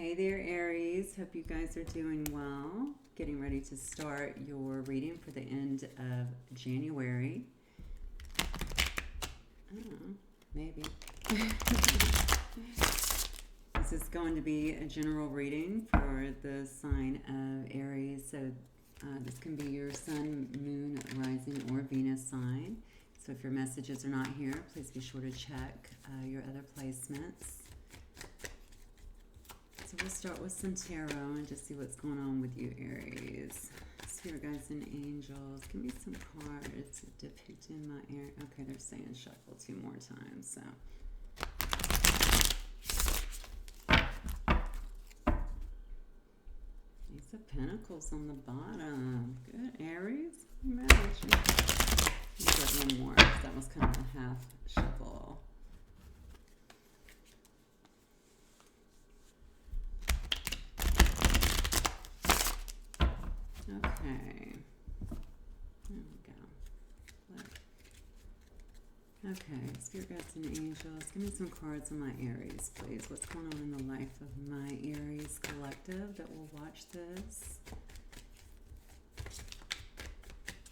Hey there, Aries. Hope you guys are doing well. Getting ready to start your reading for the end of January. Maybe. This is going to be a general reading for the sign of Aries. So this can be your sun, moon, rising, or Venus sign. So if your messages are not here, please be sure to check your other placements. So we'll start with some tarot and just see what's going on with you, Aries. Spirit guides and angels. Give me some cards depicting my Aries. Okay, they're saying shuffle 2 more times. So Ace of Pentacles on the bottom. Good, Aries. I'm mad at you. Let me get one more. That was kind of a half shuffle. Okay, there we go. Okay, Spirit guides and angels, give me some cards on my Aries, please. What's going on in the life of my Aries collective that will watch this?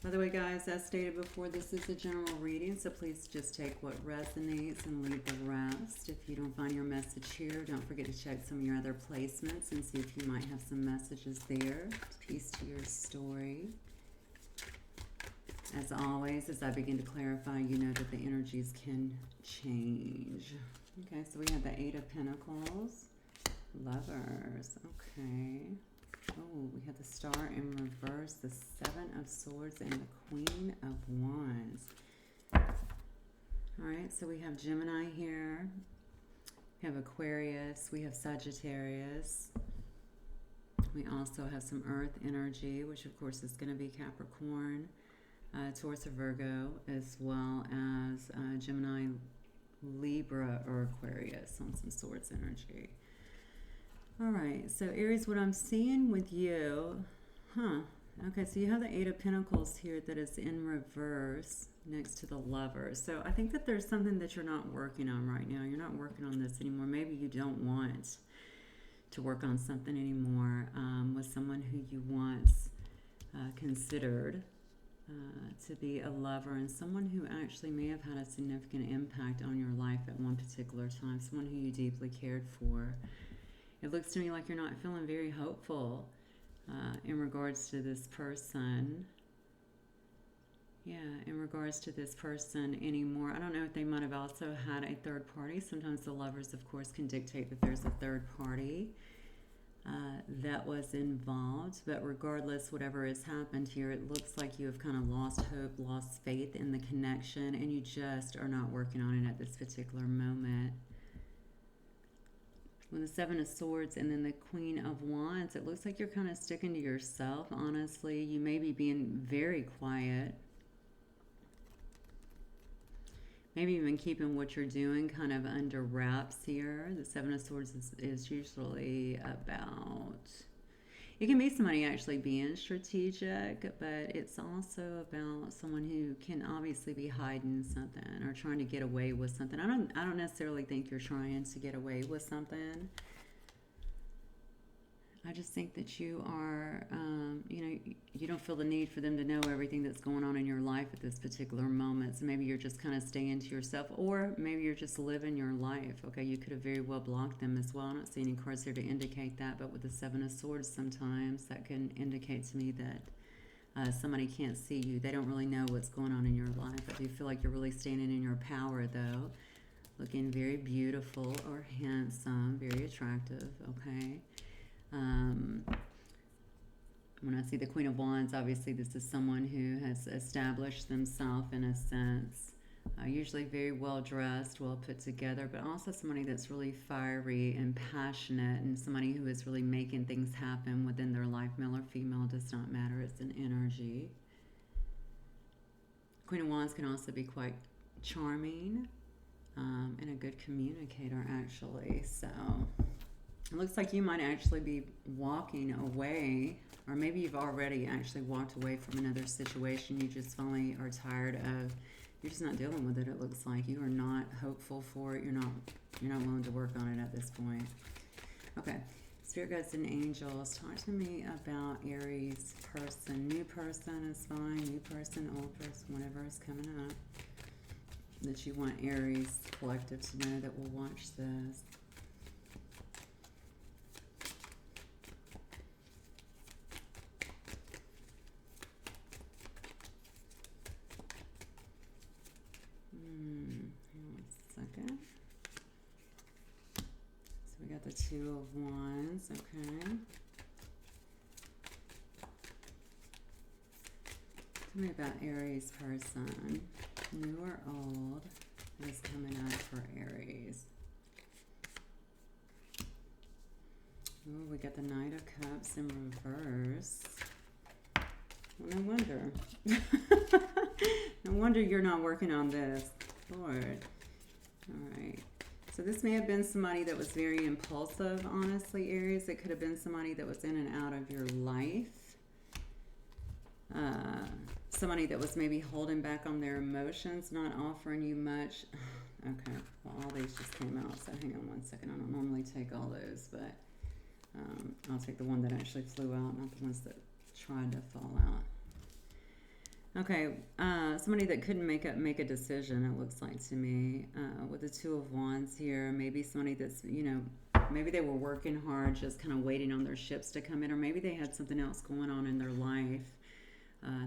By the way, guys, as stated before, this is a general reading, so please just take what resonates and leave the rest. If you don't find your message here, don't forget to check some of your other placements and see if you might have some messages there. Piece to your story. As always, as I begin to clarify, you know that the energies can change. Okay, so we have the 8 of Pentacles, Lovers, okay. Oh, we have the Star in reverse, the 7 of Swords, and the Queen of Wands. All right, so we have Gemini here. We have Aquarius. We have Sagittarius. We also have some Earth energy, which of course is going to be Capricorn, Taurus or Virgo, as well as Gemini, Libra, or Aquarius on some Swords energy. All right, so Aries, what I'm seeing with you, okay, so you have the 8 of Pentacles here that is in reverse next to the Lover. So I think that there's something that you're not working on right now. You're not working on this anymore. Maybe you don't want to work on something anymore with someone who you once considered to be a lover, and someone who actually may have had a significant impact on your life at one particular time, someone who you deeply cared for. It looks to me like you're not feeling very hopeful in regards to this person. Yeah, in regards to this person anymore. I don't know if they might have also had a third party. Sometimes the lovers, of course, can dictate that there's a third party that was involved. But regardless, whatever has happened here, it looks like you have kind of lost hope, lost faith in the connection, and you just are not working on it at this particular moment. With the 7 of Swords and then the Queen of Wands, it looks like you're kind of sticking to yourself, honestly. You may be being very quiet. Maybe even keeping what you're doing kind of under wraps here. The 7 of Swords is usually about... It can be somebody actually being strategic, but it's also about someone who can obviously be hiding something or trying to get away with something. I don't necessarily think you're trying to get away with something. I just think that you are, you don't feel the need for them to know everything that's going on in your life at this particular moment. So maybe you're just kind of staying to yourself, or maybe you're just living your life. Okay, you could have very well blocked them as well. I don't see any cards here to indicate that, but with the 7 of Swords, sometimes that can indicate to me that somebody can't see you. They don't really know what's going on in your life. I do feel like you're really standing in your power, though. Looking very beautiful or handsome, very attractive, okay? When I see the Queen of Wands, obviously this is someone who has established themselves in a sense, usually very well dressed, well put together, but also somebody that's really fiery and passionate, and somebody who is really making things happen within their life. Male or female does not matter, it's an energy. Queen of Wands can also be quite charming and a good communicator, actually. So it looks like you might actually be walking away, or maybe you've already actually walked away from another situation. You just finally are tired of, you're just not dealing with it. It looks like you are not hopeful for it. You're not willing to work on it at this point. Okay, Spirit guides and angels, talk to me about Aries person. New person is fine. New person, old person, whatever is coming up that you want Aries collective to know that will watch this. Hang on one second. So we got the Two of Wands, okay. Tell me about Aries person. New or old is coming up for Aries. Oh, we got the Knight of Cups in reverse. Well, no wonder. No wonder you're not working on this. Lord. All right. So this may have been somebody that was very impulsive, honestly, Aries. It could have been somebody that was in and out of your life. Somebody that was maybe holding back on their emotions, not offering you much. Okay, well, all these just came out, so hang on one second. I don't normally take all those, but I'll take the one that actually flew out, not the ones that tried to fall out. Okay, somebody that couldn't make a decision, it looks like to me, with the Two of Wands here. Maybe somebody that's, you know, maybe they were working hard, just kind of waiting on their ships to come in, or maybe they had something else going on in their life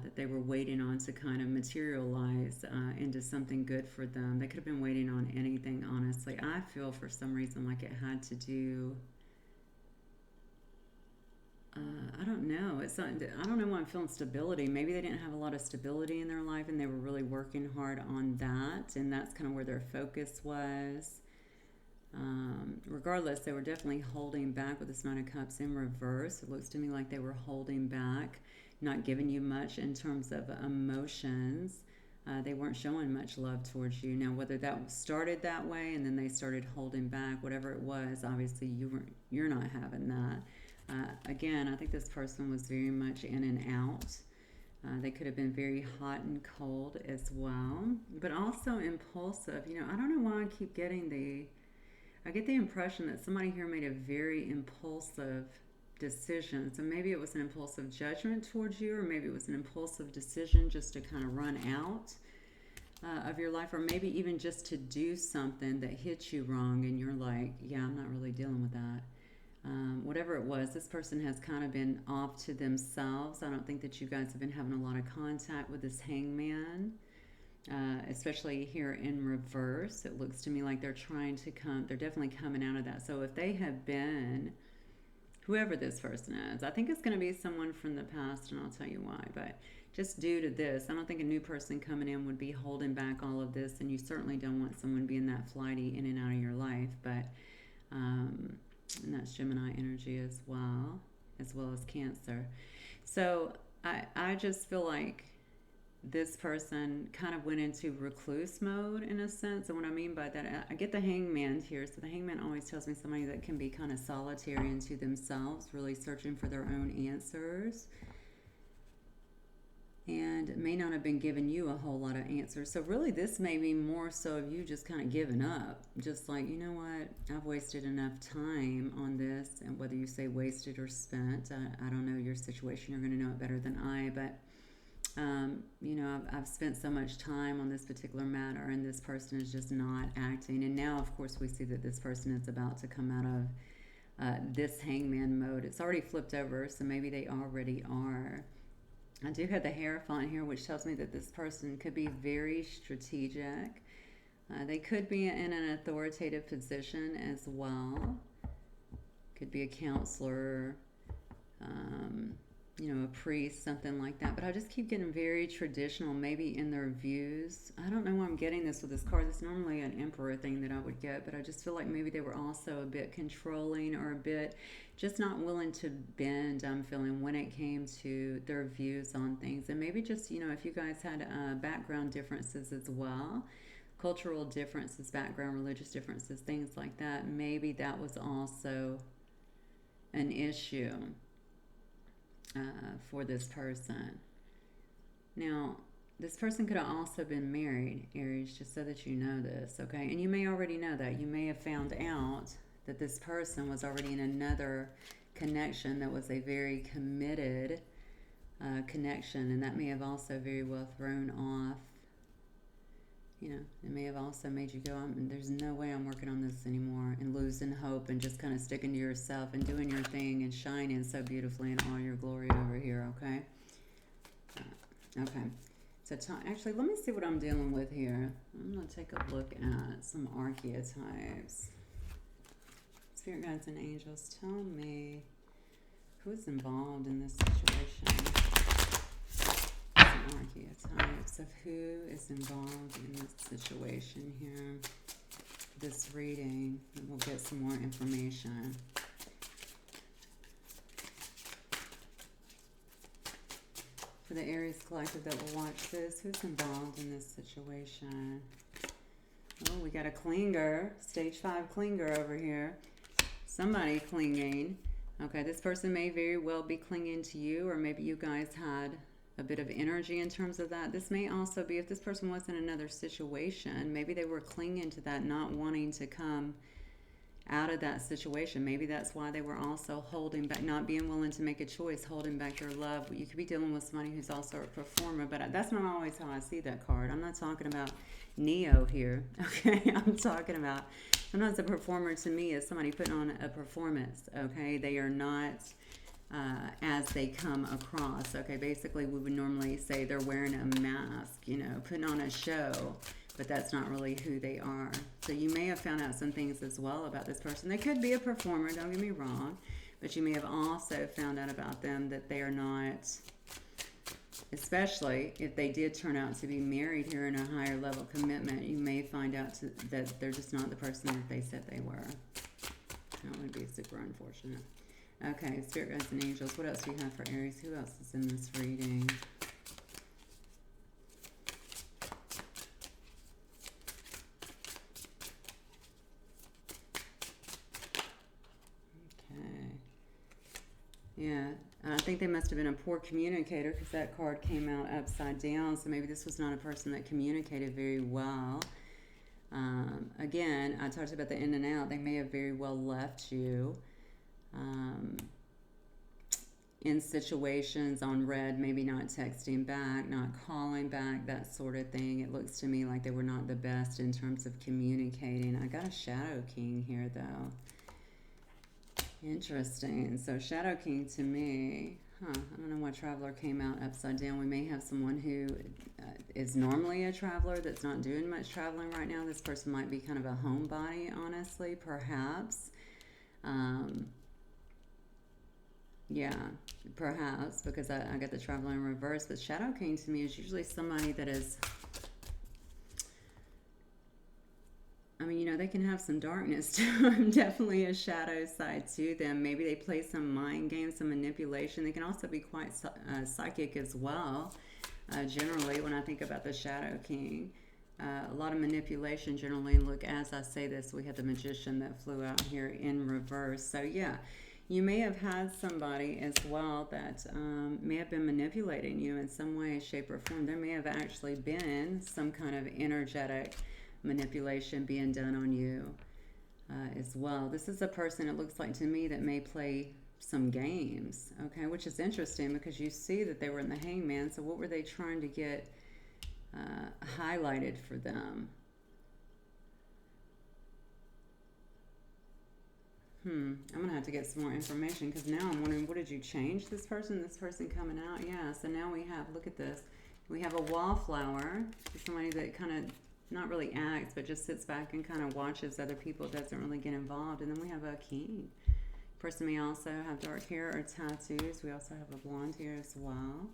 that they were waiting on to kind of materialize into something good for them. They could have been waiting on anything, honestly. I feel for some reason like it had to do... I don't know. It's not, I don't know why I'm feeling stability. Maybe they didn't have a lot of stability in their life and they were really working hard on that, and that's kind of where their focus was. Regardless, they were definitely holding back with this Nine of Cups in reverse. It looks to me like they were holding back, not giving you much in terms of emotions. They weren't showing much love towards you. Now, whether that started that way and then they started holding back, whatever it was, obviously you're not having that. Again, I think this person was very much in and out. They could have been very hot and cold as well, but also impulsive. You know, I don't know why I keep getting I get the impression that somebody here made a very impulsive decision. So maybe it was an impulsive judgment towards you, or maybe it was an impulsive decision just to kind of run out of your life, or maybe even just to do something that hit you wrong and you're like, yeah, I'm not really dealing with that. Whatever it was, this person has kind of been off to themselves. I don't think that you guys have been having a lot of contact with this Hangman, especially here in reverse. It looks to me like they're they're definitely coming out of that. So if they have been, whoever this person is, I think it's going to be someone from the past, and I'll tell you why. But just due to this, I don't think a new person coming in would be holding back all of this, and you certainly don't want someone being that flighty in and out of your life. But and that's Gemini energy as well as Cancer. So I just feel like this person kind of went into recluse mode in a sense. And what I mean by that, I get the Hangman here. So the Hangman always tells me somebody that can be kind of solitary into themselves, really searching for their own answers, and may not have been giving you a whole lot of answers. So really this may be more so of you just kind of giving up, just like, you know what, I've wasted enough time on this. And whether you say wasted or spent, I don't know your situation, you're going to know it better than I, but you know, I've spent so much time on this particular matter, and this person is just not acting. And now of course we see that this person is about to come out of this Hangman mode. It's already flipped over, so maybe they already are. I do have the Hierophant here, which tells me that this person could be very strategic. They could be in an authoritative position as well. Could be a counselor, you know, a priest, something like that. But I just keep getting very traditional, maybe in their views. I don't know why I'm getting this with this card. This is normally an Emperor thing that I would get, but I just feel like maybe they were also a bit controlling, or a bit just not willing to bend, I'm feeling, when it came to their views on things. And maybe just, you know, if you guys had background differences as well, cultural differences, background, religious differences, things like that, maybe that was also an issue for this person. Now, this person could have also been married, Aries, just so that you know this, okay? And you may already know that. You may have found out that this person was already in another connection that was a very committed connection, and that may have also very well thrown off. You know, it may have also made you go, there's no way I'm working on this anymore, and losing hope and just kind of sticking to yourself and doing your thing and shining so beautifully in all your glory over here, okay? Okay. So actually, let me see what I'm dealing with here. I'm going to take a look at some archetypes. Spirit guides and angels, tell me who's involved in this situation. Some archetypes of who is involved in this situation here. This reading, and we'll get some more information. For the Aries collective that will watch this, who's involved in this situation? Oh, we got a clinger, stage 5 clinger over here. Somebody clinging. Okay, this person may very well be clinging to you, or maybe you guys had a bit of energy in terms of that. This may also be, if this person was in another situation, maybe they were clinging to that, not wanting to come out of that situation. Maybe that's why they were also holding back, not being willing to make a choice, holding back their love. You could be dealing with somebody who's also a performer, but that's not always how I see that card. I'm not talking about Neo here, okay? I'm talking about, sometimes a performer to me is somebody putting on a performance, okay? They are not as they come across, okay? Basically, we would normally say they're wearing a mask, you know, putting on a show, but that's not really who they are. So you may have found out some things as well about this person. They could be a performer, don't get me wrong, but you may have also found out about them that they are not, especially if they did turn out to be married here in a higher level commitment, you may find out that they're just not the person that they said they were. That would be super unfortunate. Okay, Spirit guides and angels. What else do you have for Aries? Who else is in this reading? Yeah, I think they must have been a poor communicator because that card came out upside down. So maybe this was not a person that communicated very well. Again, I talked about the in and out. They may have very well left you in situations on red, maybe not texting back, not calling back, that sort of thing. It looks to me like they were not the best in terms of communicating. I got a Shadow King here, though. Interesting. So Shadow King to me, I don't know why Traveler came out upside down. We may have someone who is normally a traveler that's not doing much traveling right now. This person might be kind of a homebody, honestly, perhaps. Yeah, perhaps, because I got the Traveler in reverse. But Shadow King to me is usually somebody that is, I mean, you know, they can have some darkness to them, definitely a shadow side to them. Maybe they play some mind games, some manipulation. They can also be quite psychic as well. Generally, when I think about the Shadow King, a lot of manipulation generally. Look, as I say this, we had the Magician that flew out here in reverse. So, yeah, you may have had somebody as well that may have been manipulating you in some way, shape, or form. There may have actually been some kind of energetic manipulation being done on you as well. This is a person, it looks like to me, that may play some games, okay, which is interesting because you see that they were in the Hangman. So what were they trying to get highlighted for them? I'm gonna have to get some more information because now I'm wondering, what did you change this person coming out? Yeah, so now we have, look at this, we have a wallflower, somebody that kind of not really acts, but just sits back and kind of watches other people, doesn't really get involved. And then we have a king. Person may also have dark hair or tattoos. We also have a blonde hair as well.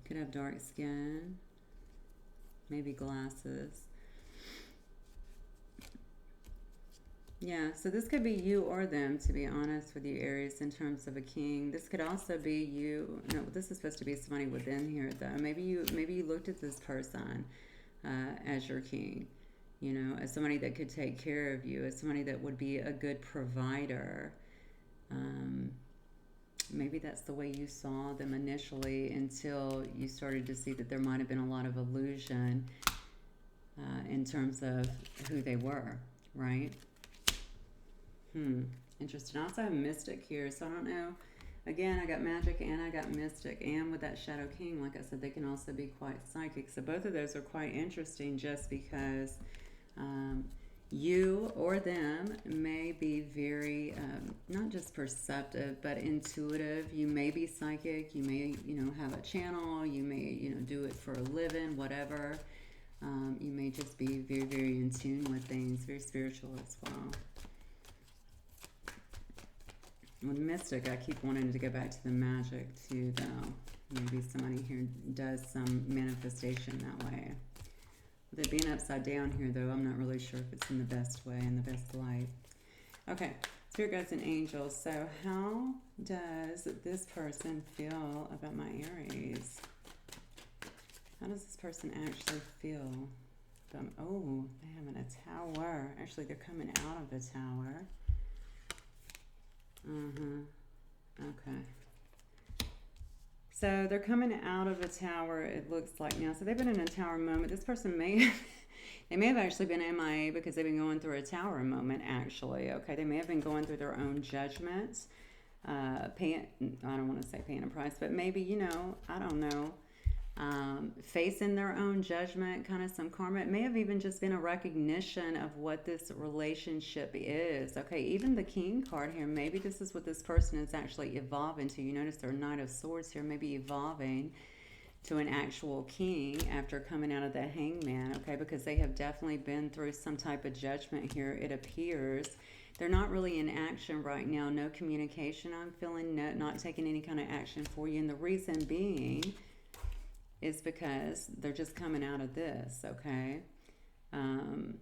Could have dark skin, maybe glasses. Yeah, so this could be you or them, to be honest with you, Aries, in terms of a king. This could also be you. No, this is supposed to be somebody within here, though. Maybe you looked at this person as your king, you know, as somebody that could take care of you, as somebody that would be a good provider. Maybe that's the way you saw them initially until you started to see that there might have been a lot of illusion in terms of who they were. right? Interesting. I also have Mystic here, so I don't know. Again, I got Magic and I got Mystic, and with that Shadow King, like I said, they can also be quite psychic. So both of those are quite interesting just because you or them may be very, not just perceptive, but intuitive. You may be psychic. You may, have a channel. You may, do it for a living, whatever. You may just be very, very in tune with things, very spiritual as well. With Mystic, I keep wanting to go back to the Magic too, though. Maybe somebody here does some manifestation that way. With it being upside down here, though, I'm not really sure if it's in the best way, in the best light. Okay, Spirit Guides and Angels. So how does this person feel about my Aries? How does this person actually feel? Oh, they have a Tower. Actually, they're coming out of the Tower. Okay. So they're coming out of a Tower, it looks like now. So they've been in a Tower moment. This person they may have actually been MIA because they've been going through a Tower moment, actually. Okay, they may have been going through their own judgments. I don't want to say paying a price, but maybe, I don't know. Facing their own judgment, kind of some karma. It may have even just been a recognition of what this relationship is. Okay, even the King card here, maybe this is what this person is actually evolving to. You notice their Knight of Swords here, maybe evolving to an actual king after coming out of the Hangman. Okay, because they have definitely been through some type of judgment here, it appears. They're not really in action right now. No communication, I'm feeling. Not taking any kind of action for you. And the reason being is because they're just coming out of this, okay? I'm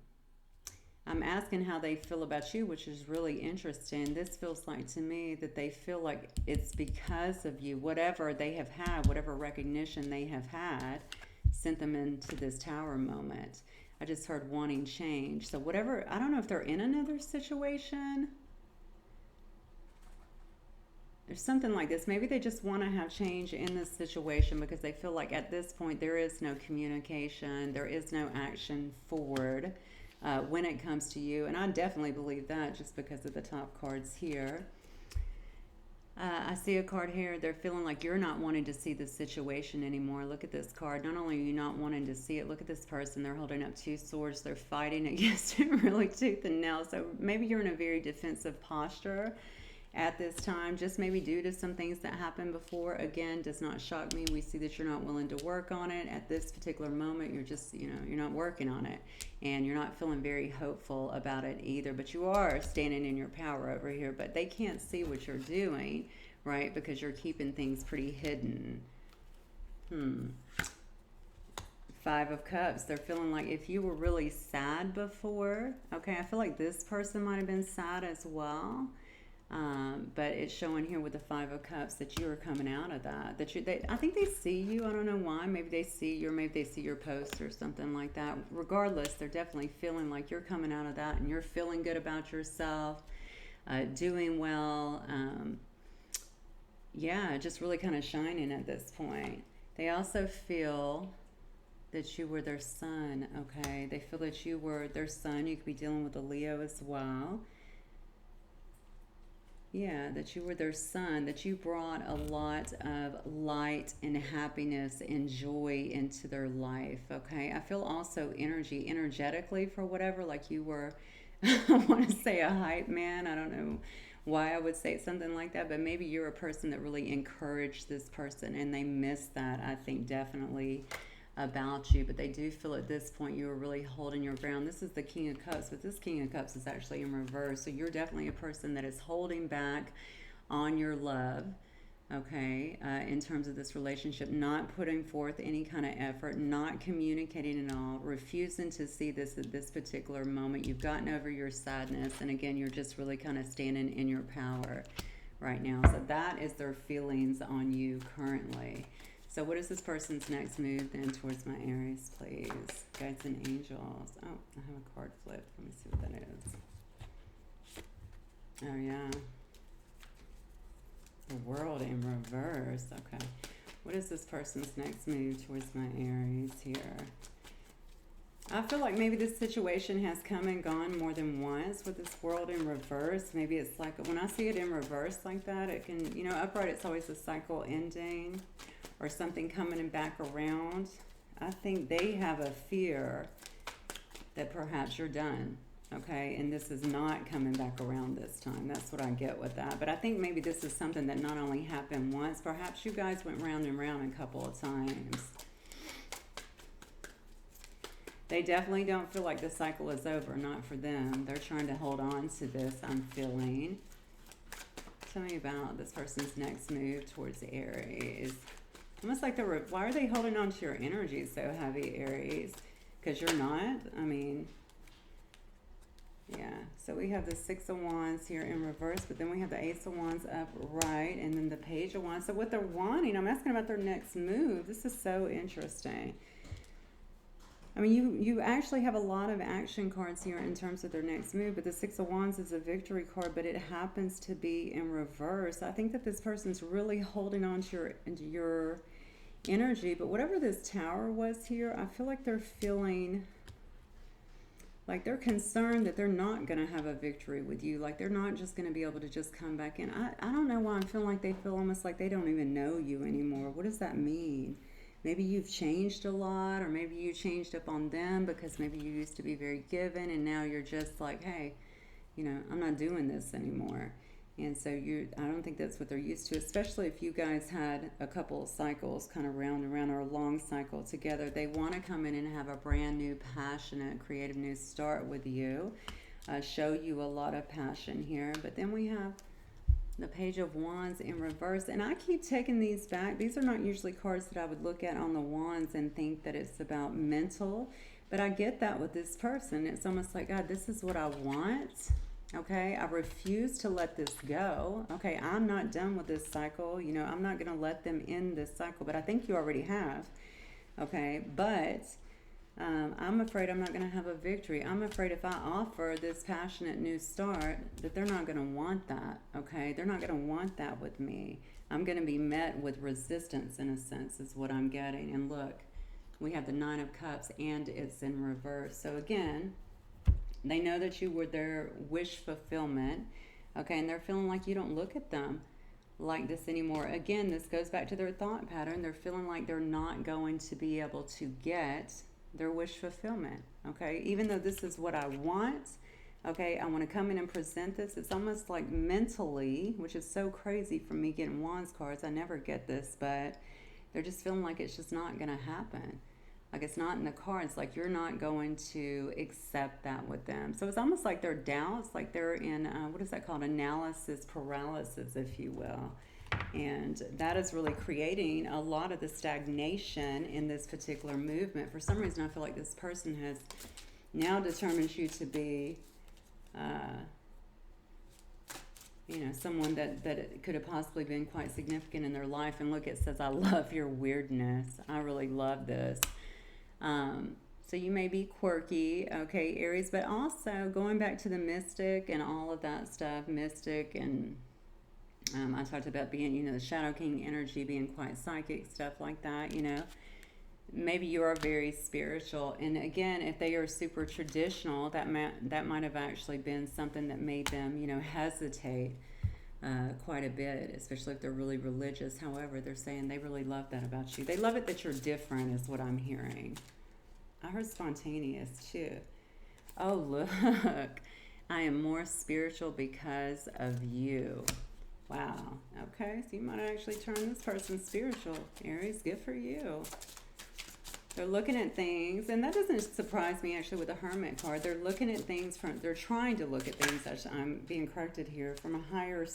asking how they feel about you, which is really interesting. This feels like to me that they feel like it's because of you. Whatever they have had, whatever recognition they have had, sent them into this Tower moment. I just heard wanting change. So whatever, I don't know if they're in another situation. There's something like this. Maybe they just want to have change in this situation because they feel like at this point there is no communication, there is no action forward when it comes to you. And I definitely believe that just because of the top cards here. I see a card here. They're feeling like you're not wanting to see this situation anymore. Look at this card. Not only are you not wanting to see it, look at this person. They're holding up two swords. They're fighting against it really tooth and nail. So maybe you're in a very defensive posture at this time, just maybe due to some things that happened before. Again, does not shock me. We see that you're not willing to work on it at this particular moment. You're just, you're not working on it, and you're not feeling very hopeful about it either, but you are standing in your power over here. But they can't see what you're doing, right? Because you're keeping things pretty hidden. Five of Cups. They're feeling like if you were really sad before, okay, I feel like this person might have been sad as well. But it's showing here with the Five of Cups that you are coming out of that. I think they see you. I don't know why. Maybe they see you, or maybe they see your post or something like that. Regardless, they're definitely feeling like you're coming out of that and you're feeling good about yourself, doing well. Yeah, just really kind of shining at this point. They also feel that you were their sun, okay? They feel that you were their sun. You could be dealing with a Leo as well. Yeah, that you were their sun, that you brought a lot of light and happiness and joy into their life, okay? I feel also energetically for whatever, like you were, I want to say a hype man. I don't know why I would say something like that, but maybe you're a person that really encouraged this person and they missed that, I think, definitely about you. But they do feel at this point you were really holding your ground. This is the King of Cups, but this King of Cups is actually in reverse. So you're definitely a person that is holding back on your love, okay, in terms of this relationship, not putting forth any kind of effort, not communicating at all, refusing to see this at this particular moment. You've gotten over your sadness, and again, you're just really kind of standing in your power right now. So that is their feelings on you currently. So what is this person's next move then towards my Aries, please? Guides and Angels. Oh, I have a card flip. Let me see what that is. Oh, yeah. The World in reverse. Okay. What is this person's next move towards my Aries here? I feel like maybe this situation has come and gone more than once with this world in reverse. Maybe it's like, when I see it in reverse like that, it can, you know, upright, it's always a cycle ending or something coming back around. I think they have a fear that perhaps you're done, okay? And this is not coming back around this time. That's what I get with that. But I think maybe this is something that not only happened once, perhaps you guys went round and round a couple of times. They definitely don't feel like the cycle is over, not for them. They're trying to hold on to this, I'm feeling. Tell me about this person's next move towards Aries. Almost like they're, why are they holding on to your energy so heavy, Aries? Because you're not? I mean, yeah. So we have the Six of Wands here in reverse, but then we have the Ace of Wands upright, and then the Page of Wands. So what they're wanting, I'm asking about their next move. This is so interesting. I mean, you actually have a lot of action cards here in terms of their next move, but the Six of Wands is a victory card, but it happens to be in reverse. I think that this person's really holding on to your energy, but whatever this Tower was here, I feel like they're feeling like they're concerned that they're not going to have a victory with you. Like they're not just going to be able to just come back in. I don't know why I'm feeling like they feel almost like they don't even know you anymore. What does that mean? Maybe you've changed a lot, or maybe you changed up on them because maybe you used to be very given and now you're just like, hey, you know, I'm not doing this anymore. And so I don't think that's what they're used to, especially if you guys had a couple of cycles kind of round and round, or a long cycle together. They want to come in and have a brand new, passionate, creative new start with you, show you a lot of passion here. But then we have the Page of Wands in reverse, and I keep taking these back. These are not usually cards that I would look at on the Wands and think that it's about mental, but I get that with this person. It's almost like, God, this is what I want, okay? I refuse to let this go, okay? I'm not done with this cycle, you know, I'm not going to let them end this cycle, but I think you already have, okay? But I'm afraid I'm not going to have a victory. I'm afraid if I offer this passionate new start, that they're not going to want that, okay? They're not going to want that with me. I'm going to be met with resistance, in a sense, is what I'm getting. And look, we have the Nine of Cups, and it's in reverse. So again, they know that you were their wish fulfillment, okay? And they're feeling like you don't look at them like this anymore. Again, this goes back to their thought pattern. They're feeling like they're not going to be able to get their wish fulfillment, okay? Even though this is what I want, okay, I want to come in and present this. It's almost like mentally, which is so crazy for me getting Wands cards. I never get this, but they're just feeling like it's just not going to happen. Like it's not in the cards. Like you're not going to accept that with them. So it's almost like their doubts, like they're in, what is that called? Analysis paralysis, if you will. And that is really creating a lot of the stagnation in this particular movement. For some reason, I feel like this person has now determined you to be, you know, someone that could have possibly been quite significant in their life. And look, it says, I love your weirdness. I really love this. So you may be quirky, okay, Aries, but also going back to the mystic and all of that stuff, mystic and I talked about being, you know, the Shadow King energy, being quite psychic, stuff like that, you know. Maybe you are very spiritual. And again, if they are super traditional, that might have actually been something that made them, you know, hesitate quite a bit, especially if they're really religious. However, they're saying they really love that about you. They love it that you're different is what I'm hearing. I heard spontaneous too. Oh, look. I am more spiritual because of you. Wow. Okay, so you might actually turn this person spiritual, Aries. Good for you. They're looking at things, and that doesn't surprise me actually with the Hermit card. They're looking at things they're trying to look at things, actually, I'm being corrected here, from a higher,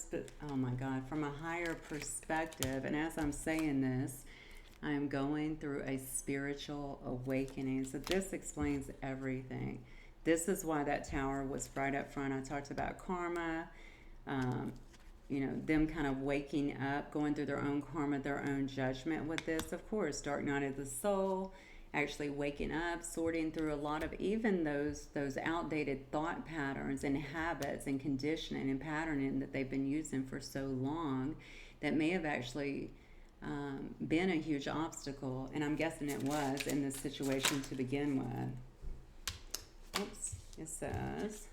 from a higher perspective. And as I'm saying this, I am going through a spiritual awakening. So this explains everything. This is why that Tower was right up front. I talked about karma, you know, them kind of waking up, going through their own karma, their own judgment with this. Of course, Dark Night of the Soul, actually waking up, sorting through a lot of even those outdated thought patterns and habits and conditioning and patterning that they've been using for so long that may have actually been a huge obstacle. And I'm guessing it was in this situation to begin with. Oops. It says,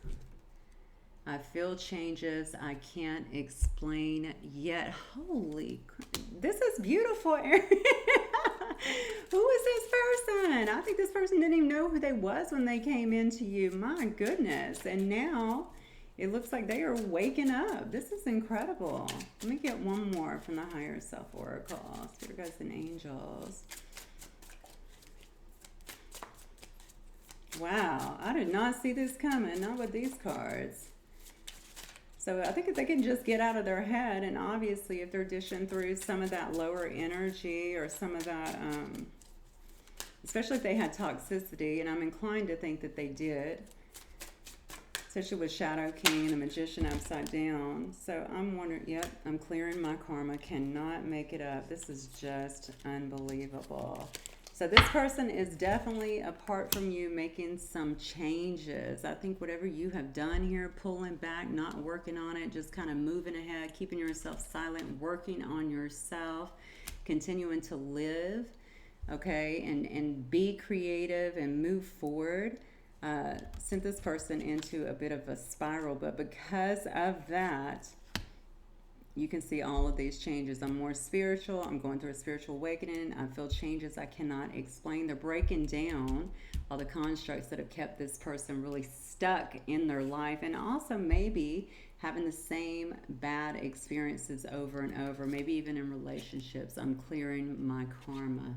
I feel changes I can't explain yet. Holy, this is beautiful, Aries. Who is this person? I think this person didn't even know who they was when they came into you. My goodness. And now it looks like they are waking up. This is incredible. Let me get one more from the Higher Self Oracle. Spirit guides and angels. Wow, I did not see this coming, not with these cards. So I think if they can just get out of their head, and obviously if they're dishing through some of that lower energy or some of that, especially if they had toxicity, and I'm inclined to think that they did, especially with Shadow King and the Magician upside down. So I'm wondering, yep, I'm clearing my karma, cannot make it up. This is just unbelievable. So this person is definitely, apart from you, making some changes. I think whatever you have done here, pulling back, not working on it, just kind of moving ahead, keeping yourself silent, working on yourself, continuing to live, okay, and be creative and move forward, sent this person into a bit of a spiral. But because of that, you can see all of these changes. I'm more spiritual. I'm going through a spiritual awakening. I feel changes I cannot explain. They're breaking down all the constructs that have kept this person really stuck in their life, and also maybe having the same bad experiences over and over, maybe even in relationships. I'm clearing my karma.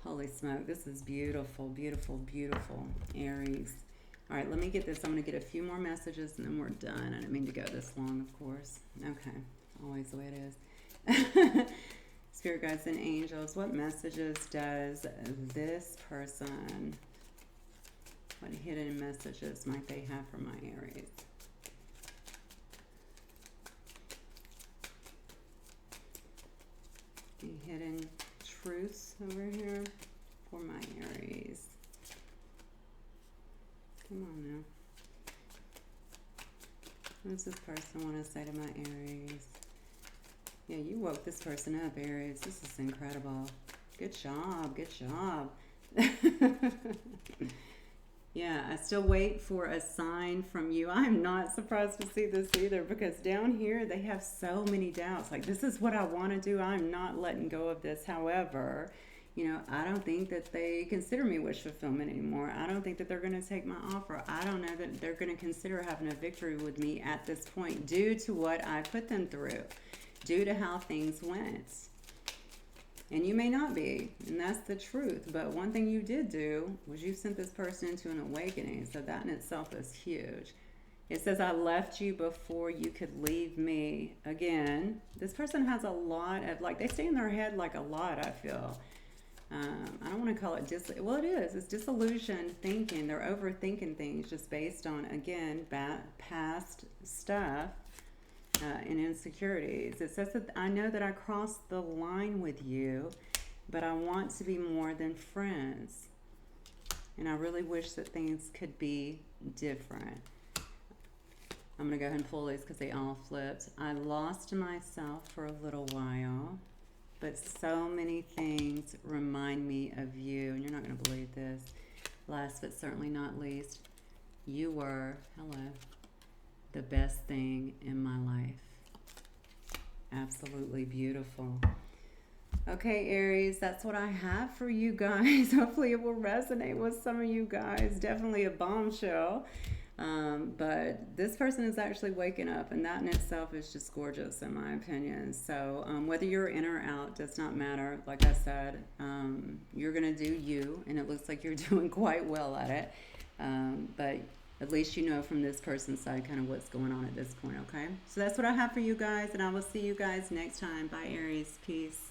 Holy smoke, this is beautiful, beautiful, beautiful, Aries. All right, let me get this. I'm going to get a few more messages and then we're done. I didn't mean to go this long, of course. Okay. Always the way it is. Spirit guides and angels, what messages does this person, what hidden messages might they have for my Aries? Any hidden truths over here for my Aries? Come on now. What does this person want to say to my Aries? Yeah, you woke this person up, Aries. This is incredible. Good job. Good job. Yeah, I still wait for a sign from you. I'm not surprised to see this either, because down here they have so many doubts. Like, this is what I want to do. I'm not letting go of this. However, you know, I don't think that they consider me wish fulfillment anymore. I don't think that they're going to take my offer. I don't know that they're going to consider having a victory with me at this point, due to what I put them through, due to how things went. And you may not be, and that's the truth. But one thing you did do was you sent this person into an awakening. So that in itself is huge. It says, I left you before you could leave me. Again, this person has a lot of, like, they stay in their head like a lot, I feel. I don't want to call it well, it is. It's disillusioned thinking. They're overthinking things just based on, again, past stuff and insecurities. It says that I know that I crossed the line with you, but I want to be more than friends. And I really wish that things could be different. I'm going to go ahead and pull these because they all flipped. I lost myself for a little while, but so many things remind me of you. And you're not going to believe this. Last but certainly not least, you were, hello, the best thing in my life. Absolutely beautiful. Okay, Aries, that's what I have for you guys. Hopefully it will resonate with some of you guys. Definitely a bombshell. But this person is actually waking up, and that in itself is just gorgeous in my opinion. So whether you're in or out does not matter. Like I said, you're going to do you, and it looks like you're doing quite well at it. But at least you know from this person's side kind of what's going on at this point, okay? So that's what I have for you guys, and I will see you guys next time. Bye, Aries. Peace.